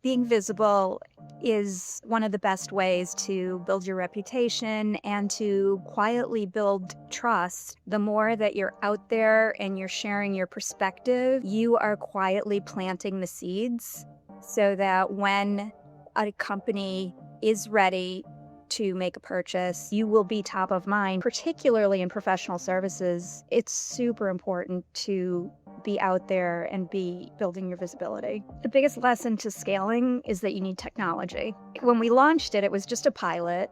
Being visible is one of the best ways to build your reputation and to quietly build trust. The more that you're out there and you're sharing your perspective, you are quietly planting the seeds so that when a company is ready to make a purchase, you will be top of mind. Particularly in professional services, it's super important to be out there and be building your visibility. The biggest lesson to scaling is that you need technology. When we launched it, it was just a pilot,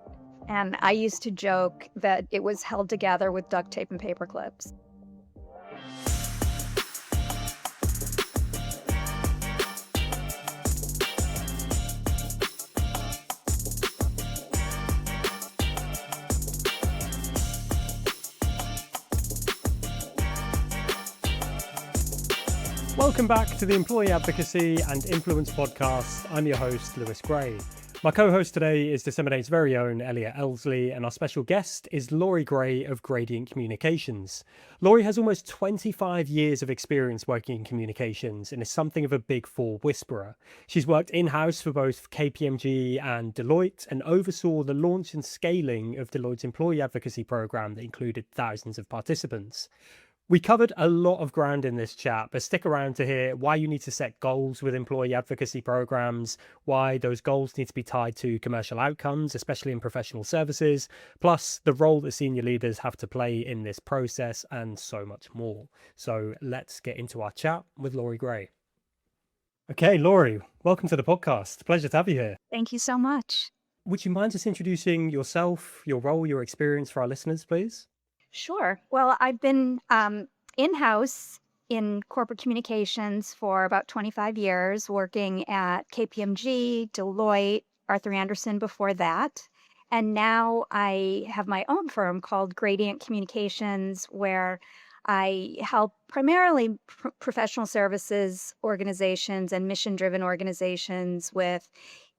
and I used to joke that it was held together with duct tape and paper clips. Welcome back to the Employee Advocacy and Influence Podcast. I'm your host, Lewis Gray. My co-host today is Disseminate's very own Elliot Elsley, and our special guest is Laurie Gray of Greydient Communications. Laurie has almost 25 years of experience working in communications and is something of a Big Four whisperer. She's worked in-house for both KPMG and Deloitte and oversaw the launch and scaling of Deloitte's employee advocacy program that included thousands of participants. We covered a lot of ground in this chat, but stick around to hear why you need to set goals with employee advocacy programs, why those goals need to be tied to commercial outcomes, especially in professional services, plus the role that senior leaders have to play in this process, and so much more. So let's get into our chat with Laurie Gray. Okay, Laurie, welcome to the podcast. Pleasure to have you here. Thank you so much. Would you mind just introducing yourself, your role, your experience for our listeners, please? Sure. Well, I've been in-house in corporate communications for about 25 years, working at KPMG, Deloitte, Arthur Andersen before that. And now I have my own firm called Greydient Communications, where I help primarily professional services organizations and mission-driven organizations with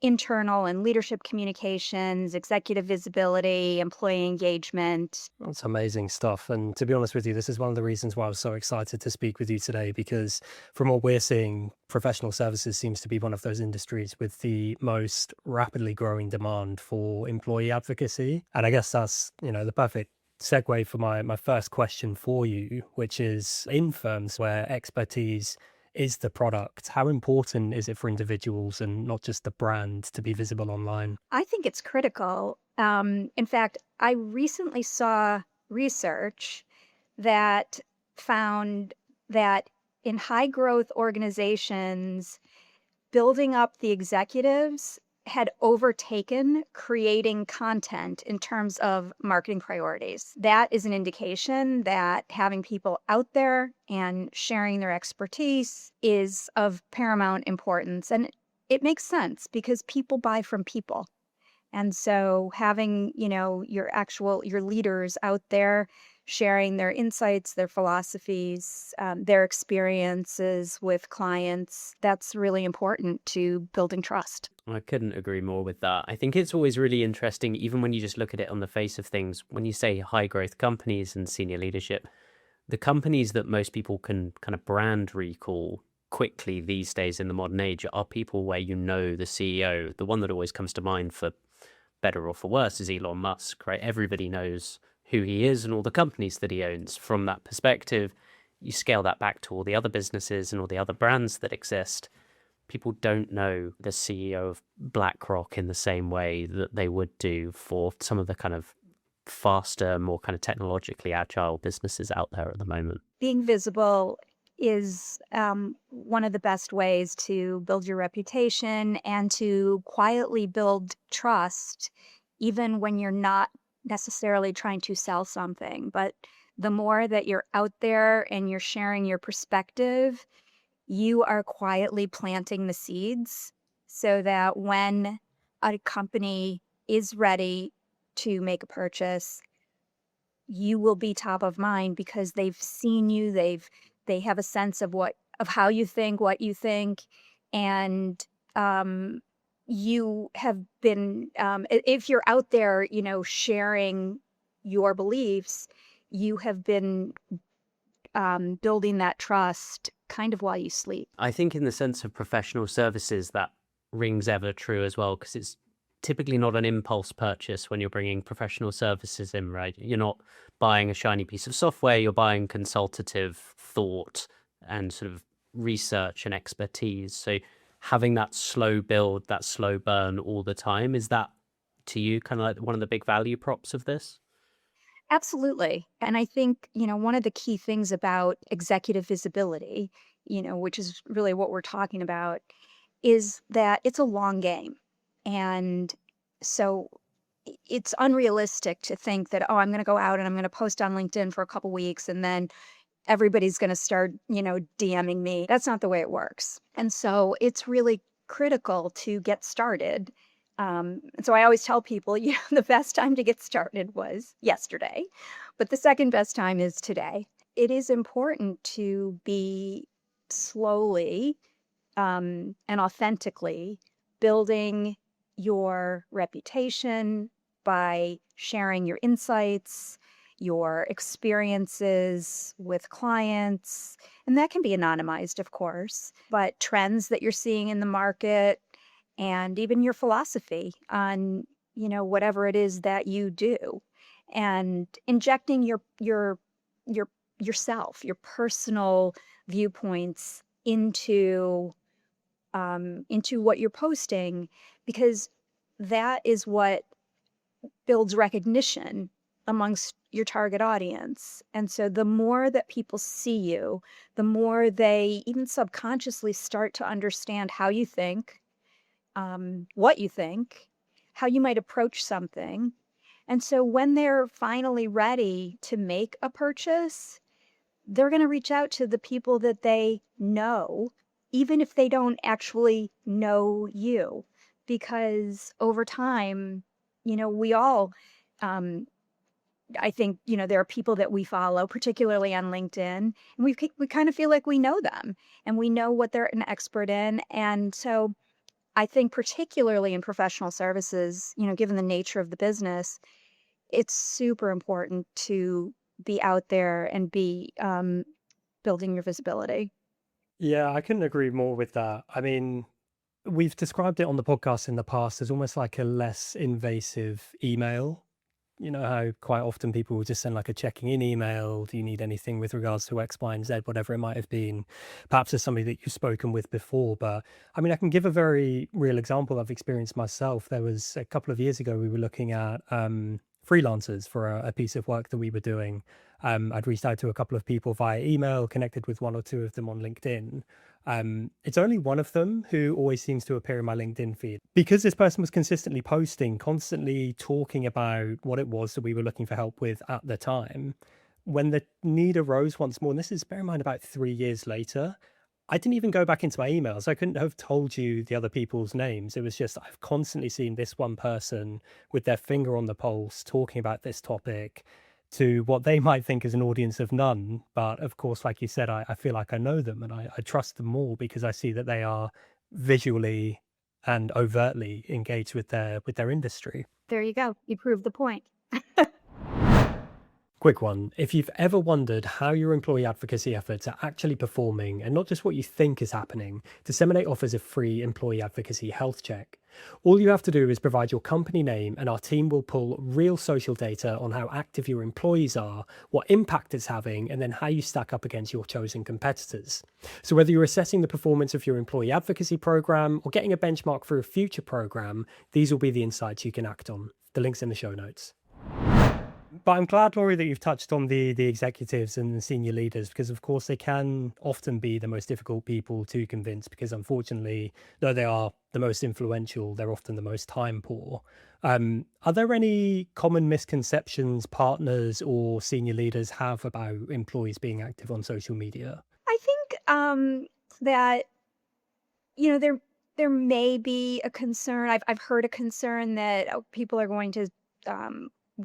internal and leadership communications, executive visibility, employee engagement. That's amazing stuff. And to be honest with you, this is one of the reasons why I was so excited to speak with you today, because from what we're seeing, professional services seems to be one of those industries with the most rapidly growing demand for employee advocacy. And I guess that's, the perfect segue for my first question for you, which is in firms where expertise is the product, how important is it for individuals and not just the brand to be visible online? I think it's critical. In fact, I recently saw research that found that in high growth organizations, building up the executives had overtaken creating content in terms of marketing priorities. That is an indication that having people out there and sharing their expertise is of paramount importance. And it makes sense because people buy from people. And so having, your leaders out there sharing their insights, their philosophies, their experiences with clients, that's really important to building trust. I couldn't agree more with that. I think it's always really interesting, even when you just look at it on the face of things, when you say high growth companies and senior leadership, the companies that most people can kind of brand recall quickly these days in the modern age are people where the CEO. The one that always comes to mind, for better or for worse, is Elon Musk, right? Everybody knows who he is and all the companies that he owns. From that perspective, you scale that back to all the other businesses and all the other brands that exist. People don't know the CEO of BlackRock in the same way that they would do for some of the kind of faster, more kind of technologically agile businesses out there at the moment. Being visible is one of the best ways to build your reputation and to quietly build trust, even when you're not necessarily trying to sell something. But the more that you're out there and you're sharing your perspective, you are quietly planting the seeds so that when a company is ready to make a purchase, you will be top of mind because they've seen you, they have a sense of how you think, what you think, and you have been, if you're out there, sharing your beliefs, you have been building that trust kind of while you sleep. I think in the sense of professional services, that rings ever true as well, because it's typically not an impulse purchase when you're bringing professional services in, right? You're not buying a shiny piece of software, you're buying consultative thought and sort of research and expertise. So having that slow build, that slow burn all the time, is that to you kind of like one of the big value props of this? Absolutely. And I think, one of the key things about executive visibility, which is really what we're talking about, is that it's a long game. And so it's unrealistic to think that, oh, I'm going to go out and I'm going to post on LinkedIn for a couple weeks and then everybody's going to start, DMing me. That's not the way it works. And so it's really critical to get started. And so I always tell people, the best time to get started was yesterday, but the second best time is today. It is important to be slowly and authentically building your reputation by sharing your insights, your experiences with clients, and that can be anonymized, of course, but trends that you're seeing in the market and even your philosophy on, whatever it is that you do, and injecting your yourself, your personal viewpoints into what you're posting, because that is what builds recognition amongst your target audience. And so the more that people see you, the more they even subconsciously start to understand how you think, what you think, how you might approach something. And so when they're finally ready to make a purchase, they're going to reach out to the people that they know, even if they don't actually know you. Because over time, we all, I think, there are people that we follow, particularly on LinkedIn, and we kind of feel like we know them and we know what they're an expert in. And so I think particularly in professional services, given the nature of the business, it's super important to be out there and be building your visibility. Yeah, I couldn't agree more with that. I mean, we've described it on the podcast in the past as almost like a less invasive email. You know how quite often people will just send like a checking in email. Do you need anything with regards to X, Y, and Z, whatever it might have been? Perhaps as somebody that you've spoken with before. But I mean, I can give a very real example I've experienced myself. There was a couple of years ago, we were looking at freelancers for a piece of work that we were doing. I'd reached out to a couple of people via email, connected with one or two of them on LinkedIn. It's only one of them who always seems to appear in my LinkedIn feed, because this person was consistently posting, constantly talking about what it was that we were looking for help with at the time. When the need arose once more, and this is, bear in mind, about 3 years later, I didn't even go back into my emails. I couldn't have told you the other people's names. It was just, I've constantly seen this one person with their finger on the pulse talking about this topic to what they might think is an audience of none. But of course, like you said, I feel like I know them and I trust them more because I see that they are visually and overtly engaged with their industry. There you go. You proved the point. Quick one. If you've ever wondered how your employee advocacy efforts are actually performing and not just what you think is happening, Disseminate offers a free employee advocacy health check. All you have to do is provide your company name and our team will pull real social data on how active your employees are, what impact it's having, and then how you stack up against your chosen competitors. So whether you're assessing the performance of your employee advocacy program or getting a benchmark for a future program, these will be the insights you can act on. The link's in the show notes. But I'm glad, Laurie, that you've touched on the executives and the senior leaders, because of course they can often be the most difficult people to convince, because unfortunately, though they are the most influential, they're often the most time poor. Are there any common misconceptions partners or senior leaders have about employees being active on social media? I think that there may be a concern. I've heard a concern that people are going to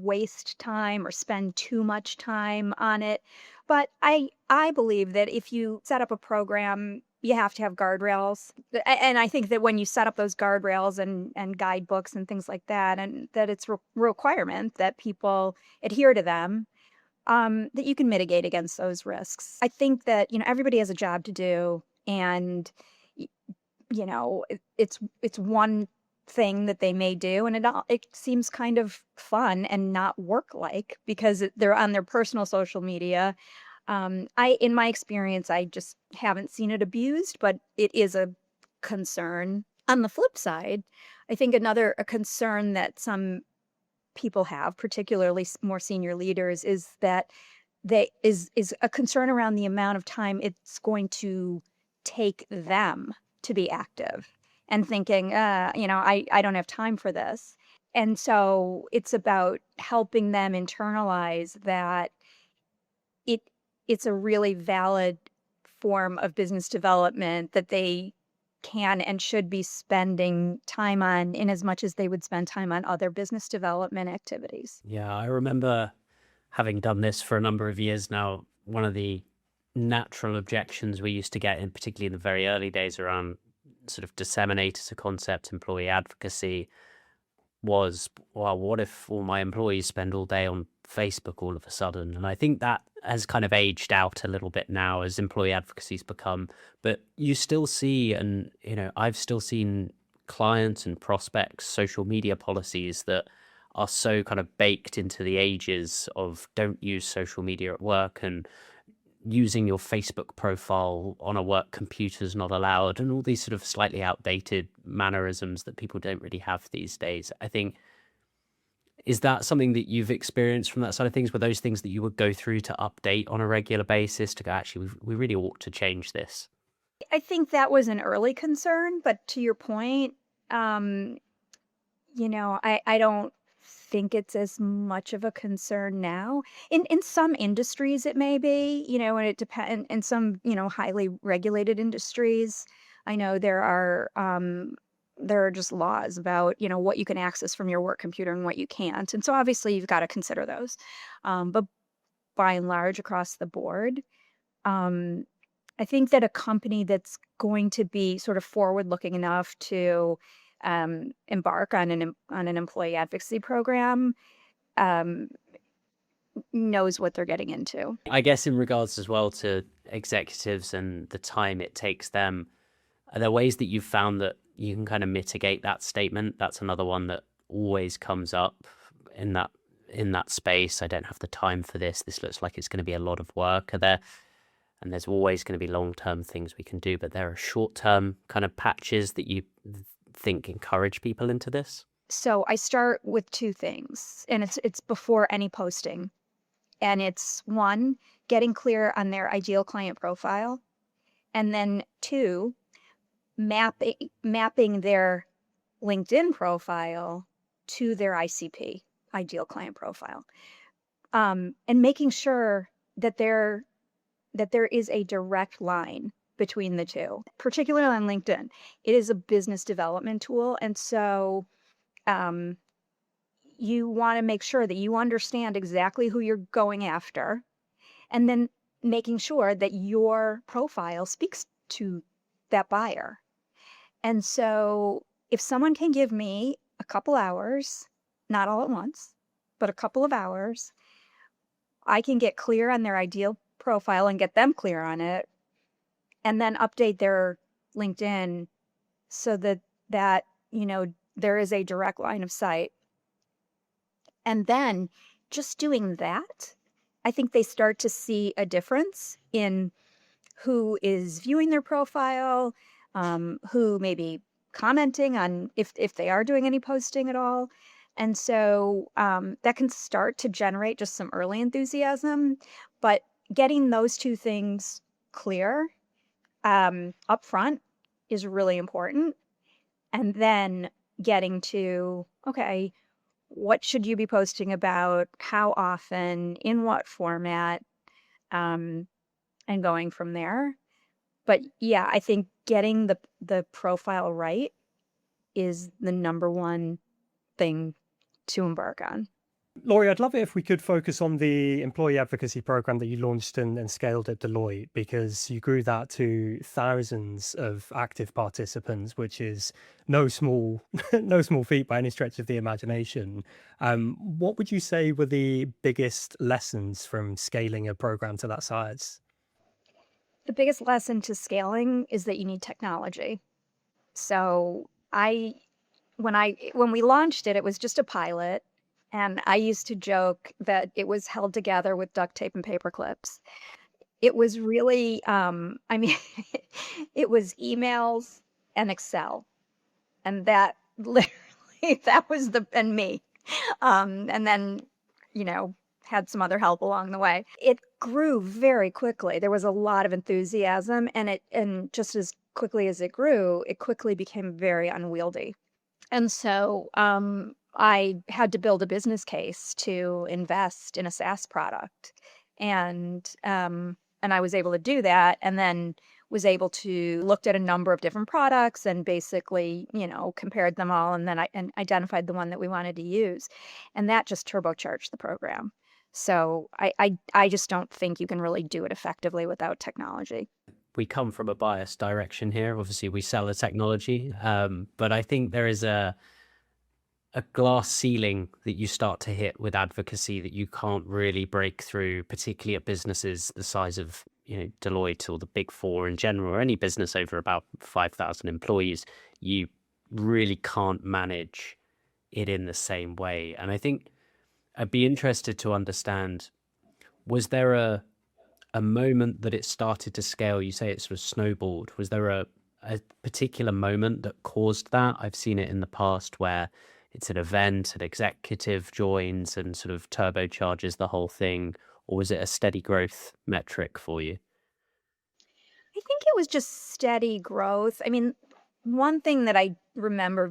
waste time or spend too much time on it. But I believe that if you set up a program, you have to have guardrails. And I think that when you set up those guardrails and guidebooks and things like that, and that it's a requirement that people adhere to them, that you can mitigate against those risks. I think that, everybody has a job to do, and it's one thing that they may do, and it seems kind of fun and not work-like because they're on their personal social media. In my experience, I just haven't seen it abused, but it is a concern. On the flip side, I think a concern that some people have, particularly more senior leaders, is that is a concern around the amount of time it's going to take them to be active and thinking, I don't have time for this. And so it's about helping them internalize that it it's a really valid form of business development that they can and should be spending time on in as much as they would spend time on other business development activities. Yeah, I remember having done this for a number of years now. One of the natural objections we used to get, in particularly in the very early days, around sort of disseminate as a concept, employee advocacy, was, well, what if all my employees spend all day on Facebook all of a sudden? And I think that has kind of aged out a little bit now as employee advocacy's become, but you still see, and I've still seen clients and prospects social media policies that are so kind of baked into the ages of don't use social media at work, and using your Facebook profile on a work computer is not allowed, and all these sort of slightly outdated mannerisms that people don't really have these days. I think, is that something that you've experienced from that side of things? Were those things that you would go through to update on a regular basis to go, actually, we really ought to change this? I think that was an early concern, but to your point, I don't think it's as much of a concern now. In some industries, it may be, and it depends. In some, highly regulated industries, I know there are just laws about, what you can access from your work computer and what you can't. And so obviously you've got to consider those. But by and large, across the board, I think that a company that's going to be sort of forward-looking enough to embark on an employee advocacy program knows what they're getting into. I guess in regards as well to executives and the time it takes them, are there ways that you've found that you can kind of mitigate that statement? That's another one that always comes up in that space. I don't have the time for this. This looks like it's going to be a lot of work. And there's always going to be long-term things we can do, but there are short-term kind of patches that you think encourage people into this? So I start with two things, and it's before any posting. And it's one, getting clear on their ideal client profile. And then two, mapping their LinkedIn profile to their ICP, ideal client profile. And making sure that there is a direct line between the two, particularly on LinkedIn. It is a business development tool. And so you want to make sure that you understand exactly who you're going after, and then making sure that your profile speaks to that buyer. And so if someone can give me a couple hours, not all at once, but a couple of hours, I can get clear on their ideal profile and get them clear on it, and then update their LinkedIn so that there is a direct line of sight. And then just doing that, I think they start to see a difference in who is viewing their profile, who may be commenting on if they are doing any posting at all. And so that can start to generate just some early enthusiasm. But getting those two things clear up front is really important. And then getting to, okay, what should you be posting about, how often, in what format, and going from there. But yeah, I think getting the profile right is the number one thing to embark on. Laurie, I'd love it if we could focus on the employee advocacy program that you launched and scaled at Deloitte, because you grew that to thousands of active participants, which is no small feat by any stretch of the imagination. What would you say were the biggest lessons from scaling a program to that size? The biggest lesson to scaling is that you need technology. So when we launched it, it was just a pilot. And I used to joke that it was held together with duct tape and paper clips. It was really, I mean, it was emails and Excel. And that literally, that was and me. And then, you know, had some other help along the way. It grew very quickly. There was a lot of enthusiasm, and just as quickly as it grew, it quickly became very unwieldy. And so I had to build a business case to invest in a SaaS product. And I was able to do that, and then was able to looked at a number of different products and basically, compared them all, and then and identified the one that we wanted to use. And that just turbocharged the program. So I just don't think you can really do it effectively without technology. We come from a biased direction here. Obviously, we sell a technology, but I think there is a glass ceiling that you start to hit with advocacy that you can't really break through, particularly at businesses the size of Deloitte or the Big Four in general, or any business over about 5,000 employees. You really can't manage it in the same way. And I think I'd be interested to understand, was there a moment that it started to scale? You say it sort of snowballed. Was there a particular moment that caused that? I've seen it in the past where it's an event, an executive joins and sort of turbocharges the whole thing, or was it a steady growth metric for you? I think it was just steady growth. I mean, one thing that I remember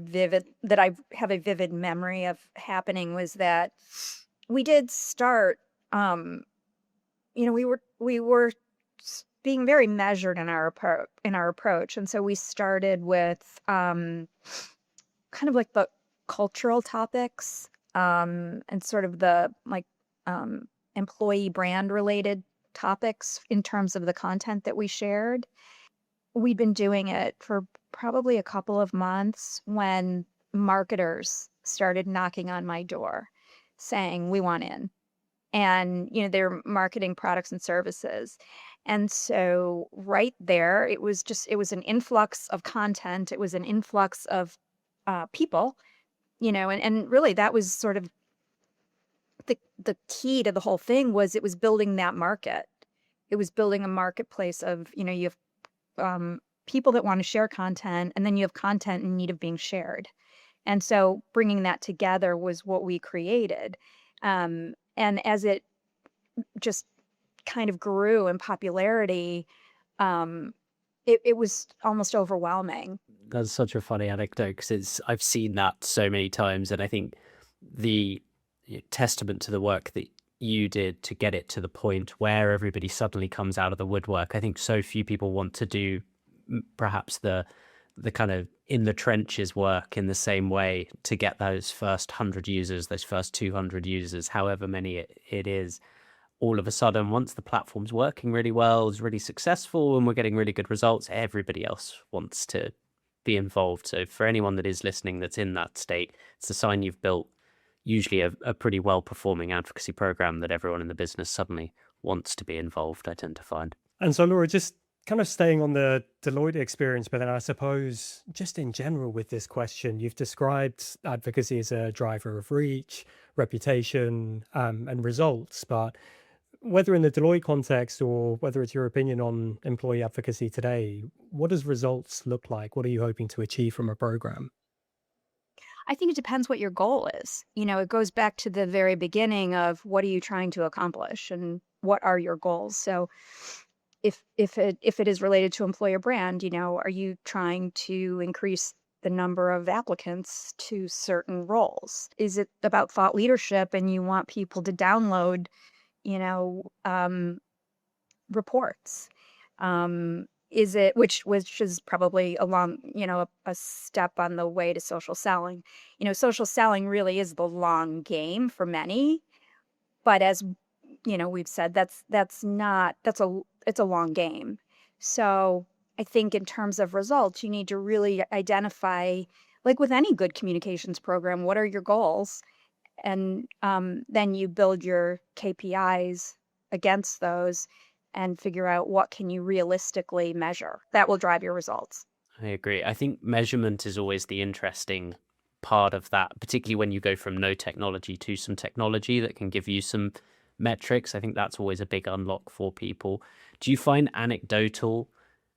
that I have a vivid memory of happening was that we did start, we were being very measured in our approach. And so we started with kind of like the cultural topics, and sort of the employee brand related topics in terms of the content that we shared. We'd been doing it for probably a couple of months when marketers started knocking on my door saying, "We want in." And, they're marketing products and services. And so right there, it was an influx of content. It was an influx of people, and really that was sort of the key to the whole thing. Was it was building that market. It was building a marketplace of, you have people that want to share content, and then you have content in need of being shared. And so bringing that together was what we created. And as it just kind of grew in popularity, it was almost overwhelming. That's such a funny anecdote because I've seen that so many times, and I think the testament to the work that you did to get it to the point where everybody suddenly comes out of the woodwork. I think so few people want to do perhaps the kind of in the trenches work in the same way to get those first 100 users, those first 200 users, however many it is. All of a sudden, once the platform's working really well, is really successful, and we're getting really good results, everybody else wants to be involved. So for anyone that is listening that's in that state, it's a sign you've built usually a pretty well-performing advocacy program that everyone in the business suddenly wants to be involved, I tend to find. And so, Laura, just kind of staying on the Deloitte experience, but then I suppose just in general with this question, you've described advocacy as a driver of reach, reputation, and results. But whether in the Deloitte context or whether it's your opinion on employee advocacy today, what does results look like? What are you hoping to achieve from a program? I think it depends what your goal is. It goes back to the very beginning of what are you trying to accomplish and what are your goals. So if it is related to employer brand, are you trying to increase the number of applicants to certain roles? Is it about thought leadership and you want people to download, reports? Is it which is probably along, a step on the way to social selling. Social selling really is the long game for many, but as we've said, it's a long game. So I think in terms of results, you need to really identify, like with any good communications program, what are your goals? And then you build your KPIs against those and figure out what can you realistically measure that will drive your results. I agree. I think measurement is always the interesting part of that, particularly when you go from no technology to some technology that can give you some metrics. I think that's always a big unlock for people. Do you find anecdotal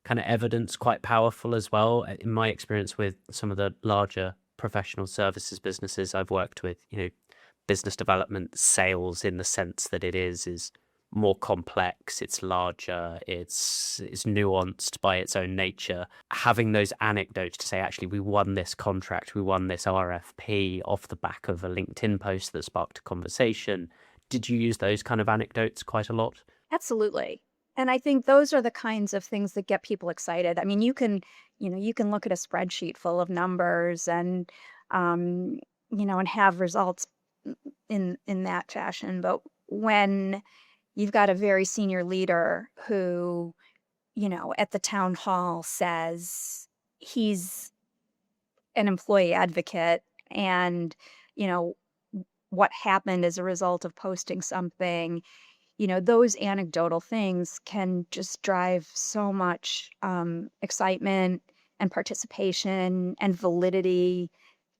kind of evidence quite powerful as well? In my experience with some of the larger professional services businesses I've worked with, business development sales in the sense that it is more complex, it's larger, it's nuanced by its own nature. Having those anecdotes to say, actually, we won this contract, we won this RFP off the back of a LinkedIn post that sparked a conversation. Did you use those kind of anecdotes quite a lot? Absolutely. And I think those are the kinds of things that get people excited. I mean, you can look at a spreadsheet full of numbers and, and have results in that fashion. But when you've got a very senior leader who, at the town hall says he's an employee advocate and, you know, what happened as a result of posting something, those anecdotal things can just drive so much excitement and participation and validity.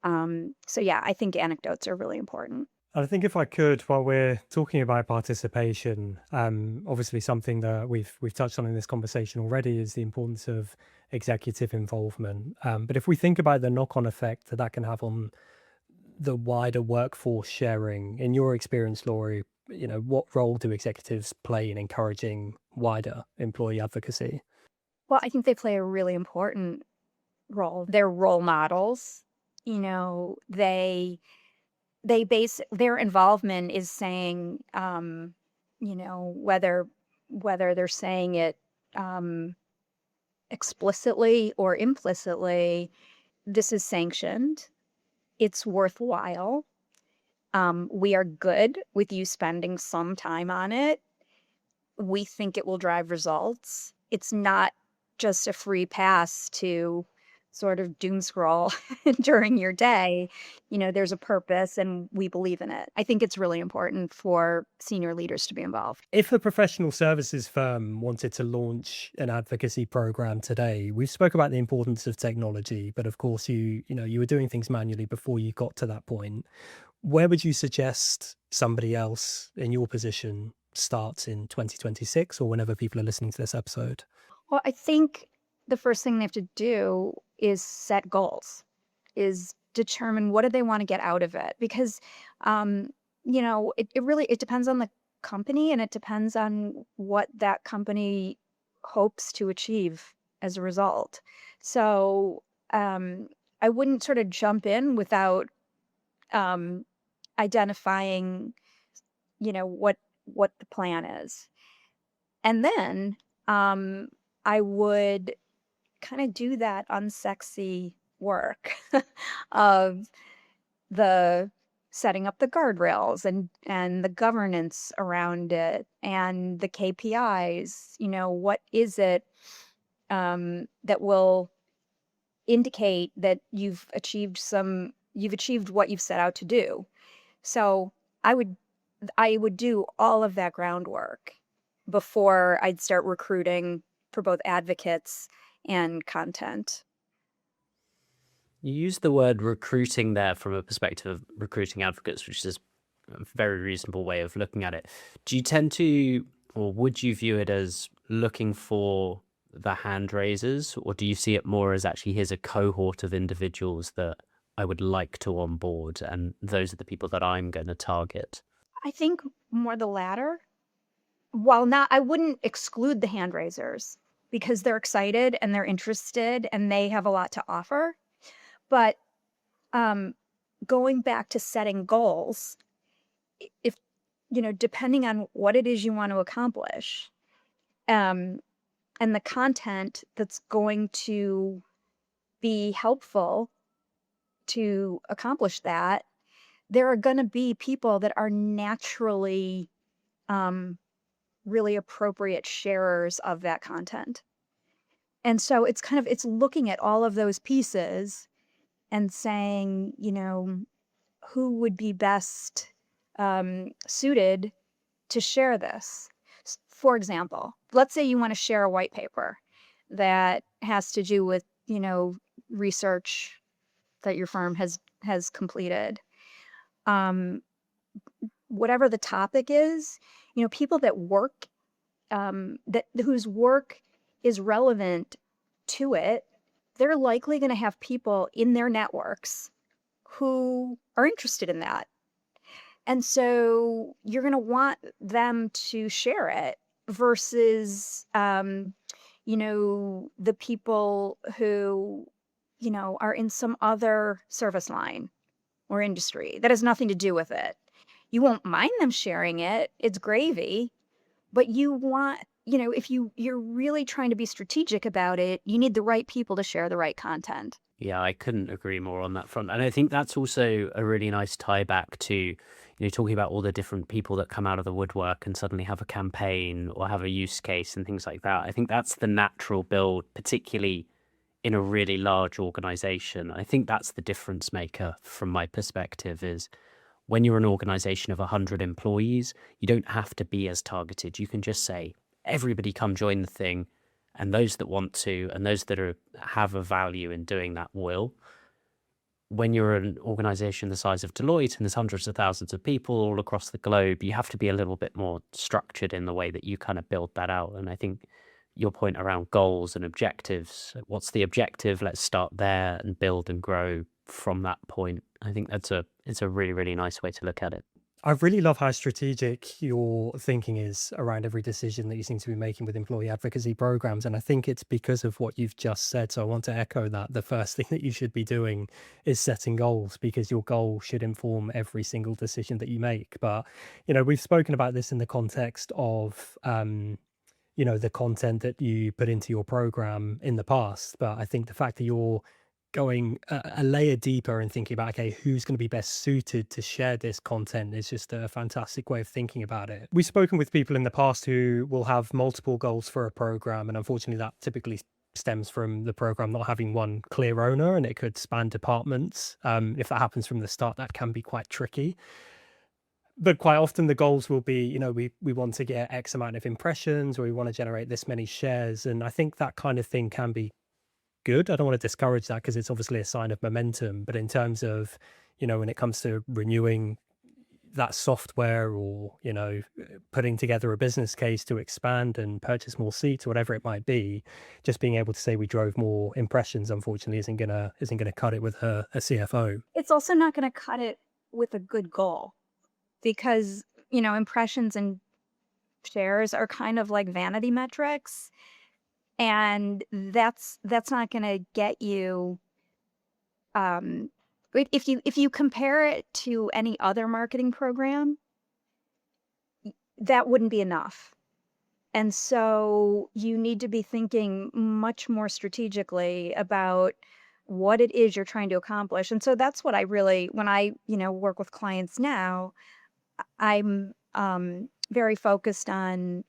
So yeah, I think anecdotes are really important. And I think if I could, while we're talking about participation, obviously something that we've touched on in this conversation already is the importance of executive involvement. But if we think about the knock-on effect that can have on the wider workforce sharing, in your experience, Laurie, what role do executives play in encouraging wider employee advocacy? Well, I think they play a really important role. They're role models. They base their involvement is saying, whether they're saying it explicitly or implicitly, this is sanctioned. It's worthwhile. We are good with you spending some time on it. We think it will drive results. It's not just a free pass to sort of doom scroll during your day. There's a purpose and we believe in it. I think it's really important for senior leaders to be involved. If a professional services firm wanted to launch an advocacy program today, we've spoke about the importance of technology, but of course you were doing things manually before you got to that point. Where would you suggest somebody else in your position starts in 2026 or whenever people are listening to this episode? Well, I think the first thing they have to do is set goals, is determine what do they want to get out of it. Because, it depends on the company and it depends on what that company hopes to achieve as a result. So I wouldn't sort of jump in without identifying, what the plan is. And then I would kind of do that unsexy work of the setting up the guardrails and the governance around it and the KPIs. What is it that will indicate that you've achieved what you've set out to do. So I would do all of that groundwork before I'd start recruiting for both advocates and content. You use the word recruiting there from a perspective of recruiting advocates, which is a very reasonable way of looking at it. Do you tend to, or would you view it as looking for the hand raisers, or do you see it more as actually here's a cohort of individuals that I would like to onboard, and those are the people that I'm going to target? I think more the latter. I wouldn't exclude the hand raisers because they're excited and they're interested and they have a lot to offer. But going back to setting goals, if depending on what it is you want to accomplish, and the content that's going to be helpful to accomplish that, there are going to be people that are naturally really appropriate sharers of that content. And so it's looking at all of those pieces and saying, who would be best suited to share this. For example, let's say you want to share a white paper that has to do with research that your firm has completed. Whatever the topic is, people that work, whose work is relevant to it, they're likely going to have people in their networks who are interested in that. And so you're going to want them to share it versus, the people who, are in some other service line or industry that has nothing to do with it. You won't mind them sharing it. It's gravy, but you want, if you're really trying to be strategic about it, you need the right people to share the right content. Yeah, I couldn't agree more on that front. And I think that's also a really nice tie back to, talking about all the different people that come out of the woodwork and suddenly have a campaign or have a use case and things like that. I think that's the natural build, particularly in a really large organization. I think that's the difference maker from my perspective is when you're an organization of 100 employees, you don't have to be as targeted. You can just say, everybody come join the thing. And those that want to, and those that have a value in doing that will. When you're an organization the size of Deloitte and there's hundreds of thousands of people all across the globe, you have to be a little bit more structured in the way that you kind of build that out. And I think your point around goals and objectives, what's the objective? Let's start there and build and grow from that point. I think it's a really, really nice way to look at it. I really love how strategic your thinking is around every decision that you seem to be making with employee advocacy programs. And I think it's because of what you've just said. So I want to echo that. The first thing that you should be doing is setting goals, because your goal should inform every single decision that you make. But, we've spoken about this in the context of, the content that you put into your program in the past. But I think the fact that you're going a layer deeper and thinking about, okay, who's going to be best suited to share this content is just a fantastic way of thinking about it. We've spoken with people in the past who will have multiple goals for a program, and unfortunately that typically stems from the program not having one clear owner, and it could span departments. If that happens from the start, that can be quite tricky. But quite often the goals will be, we want to get X amount of impressions, or we want to generate this many shares. And I think that kind of thing can be good. I don't want to discourage that, because it's obviously a sign of momentum. But in terms of, when it comes to renewing that software, or, putting together a business case to expand and purchase more seats, or whatever it might be, just being able to say we drove more impressions, unfortunately, isn't gonna cut it with a CFO. It's also not going to cut it with a good goal, because, impressions and shares are kind of like vanity metrics. And that's not going to get you, if you compare it to any other marketing program, that wouldn't be enough. And so you need to be thinking much more strategically about what it is you're trying to accomplish. And so that's what I really, when I, work with clients now, I'm very focused on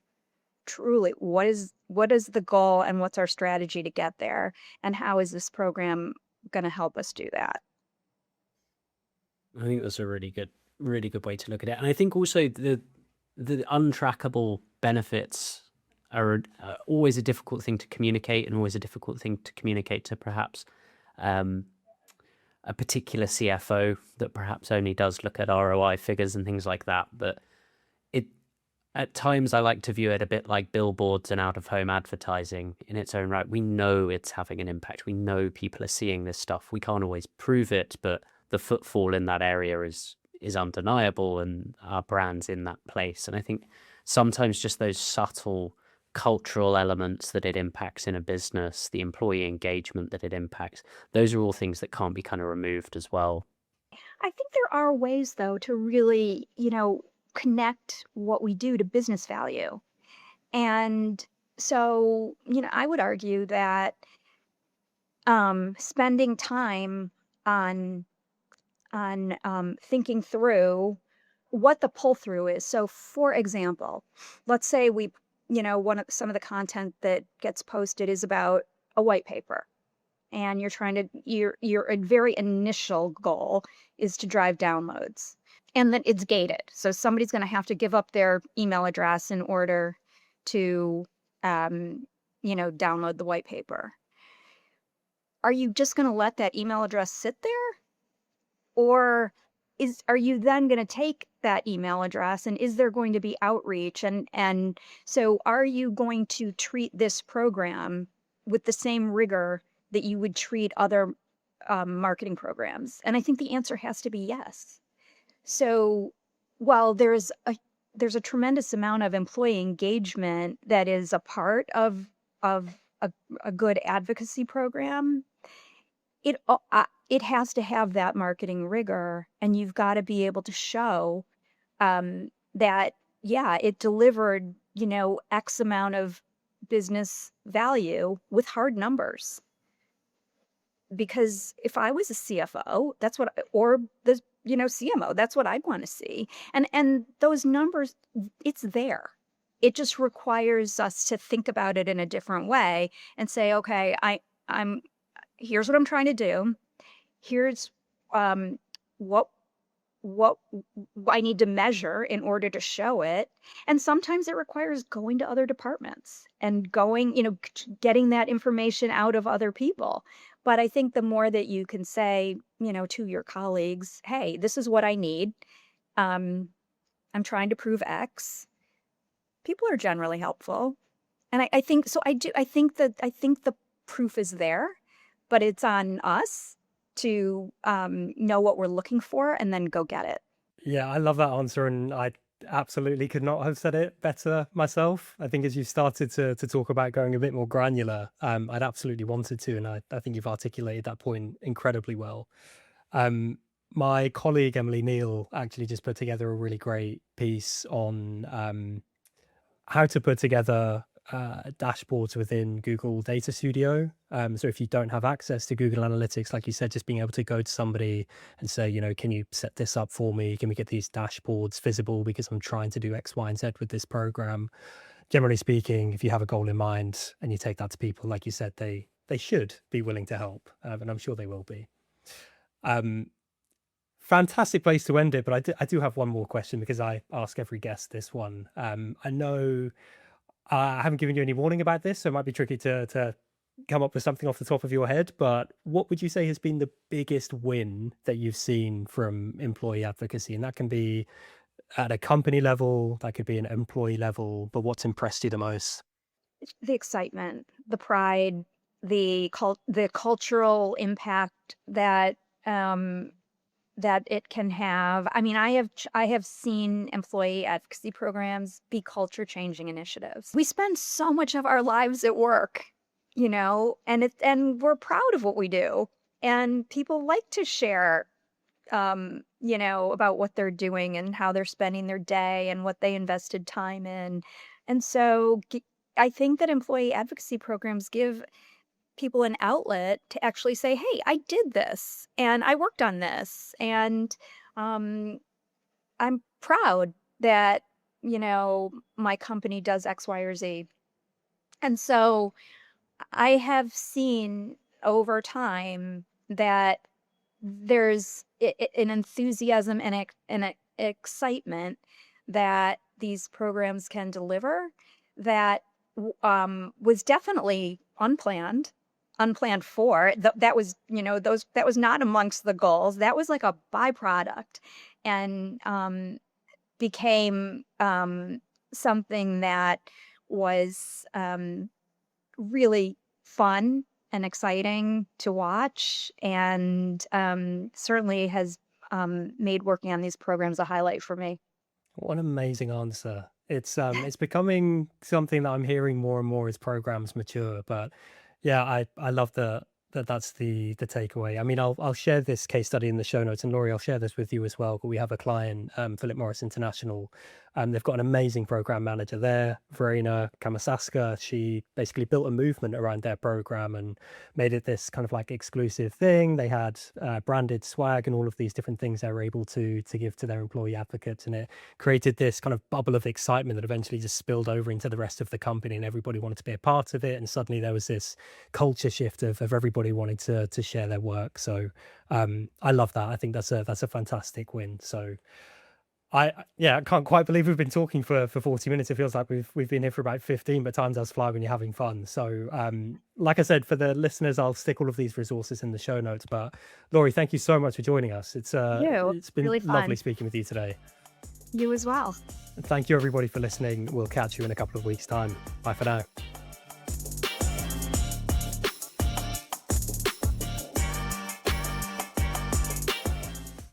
truly what is the goal and what's our strategy to get there, and how is this program going to help us do that. I think that's a really good way to look at it. And I think also the untrackable benefits are always a difficult thing to communicate, and always a difficult thing to communicate to perhaps a particular CFO that perhaps only does look at ROI figures and things like that. But at times I like to view it a bit like billboards and out-of-home advertising in its own right. We know it's having an impact. We know people are seeing this stuff. We can't always prove it, but the footfall in that area is undeniable, and our brand's in that place. And I think sometimes just those subtle cultural elements that it impacts in a business, the employee engagement that it impacts, those are all things that can't be kind of removed as well. I think there are ways, though, to really, connect what we do to business value. And so, I would argue that spending time on thinking through what the pull through is. So, for example, let's say we, some of the content that gets posted is about a white paper, and you're trying to your very initial goal is to drive downloads. And then it's gated. So somebody's going to have to give up their email address in order to, download the white paper. are you just going to let that email address sit there? Or are you then going to take that email address, and is there going to be outreach? And so are you going to treat this program with the same rigor that you would treat other marketing programs? And I think the answer has to be yes. So while there's a tremendous amount of employee engagement that is a part of a good advocacy program, it has to have that marketing rigor, and you've got to be able to show that, yeah, it delivered, X amount of business value with hard numbers. Because if I was a CFO, or the, CMO, that's what I'd want to see. And those numbers, it's there. It just requires us to think about it in a different way and say, okay, here's what I'm trying to do. Here's what I need to measure in order to show it. And sometimes it requires going to other departments and getting that information out of other people. But I think the more that you can say, to your colleagues, hey, this is what I need. I'm trying to prove X. People are generally helpful. And I think so. I think the proof is there, but it's on us to know what we're looking for and then go get it. Yeah, I love that answer, and I absolutely could not have said it better myself. I think as you started to talk about going a bit more granular, I'd absolutely wanted to, and I think you've articulated that point incredibly well. My colleague Emily Neal actually just put together a really great piece on how to put together dashboards within Google Data Studio. So if you don't have access to Google Analytics, like you said, just being able to go to somebody and say, can you set this up for me? Can we get these dashboards visible because I'm trying to do X, Y, and Z with this program? Generally speaking, if you have a goal in mind and you take that to people, like you said, they should be willing to help, and I'm sure they will be. Fantastic place to end it, but I do have one more question because I ask every guest this one. I know I haven't given you any warning about this, so it might be tricky to come up with something off the top of your head, but what would you say has been the biggest win that you've seen from employee advocacy? And that can be at a company level, that could be an employee level, but what's impressed you the most? The excitement, the pride, the cultural impact that it can have. I mean, I have seen employee advocacy programs be culture changing initiatives. We spend so much of our lives at work, and we're proud of what we do. And people like to share, about what they're doing and how they're spending their day and what they invested time in. And so I think that employee advocacy programs give people an outlet to actually say, hey, I did this and I worked on this, and I'm proud that my company does X, Y, or Z. And so I have seen over time that there's an enthusiasm and an excitement that these programs can deliver that was definitely unplanned for. That was, that was not amongst the goals. That was like a byproduct, and became something that was really fun and exciting to watch, and certainly has made working on these programs a highlight for me. What an amazing answer. It's becoming something that I'm hearing more and more as programs mature. But yeah, I love that's the takeaway. I mean, I'll share this case study in the show notes, and Laurie, I'll share this with you as well. But we have a client, Philip Morris International. They've got an amazing program manager there, Verena Kamasaska. She basically built a movement around their program and made it this kind of like exclusive thing. They had branded swag and all of these different things they were able to give to their employee advocates, and it created this kind of bubble of excitement that eventually just spilled over into the rest of the company, and everybody wanted to be a part of it. And suddenly there was this culture shift of everybody wanting to share their work. So I love that. I think that's a fantastic win. So I can't quite believe we've been talking for 40 minutes. It feels like we've been here for about 15, but time does fly when you're having fun. So like I said, for the listeners, I'll stick all of these resources in the show notes. But Laurie, thank you so much for joining us. It's been really lovely fun. speaking with you today. You as well. And thank you everybody for listening. We'll catch you in a couple of weeks' time. Bye for now.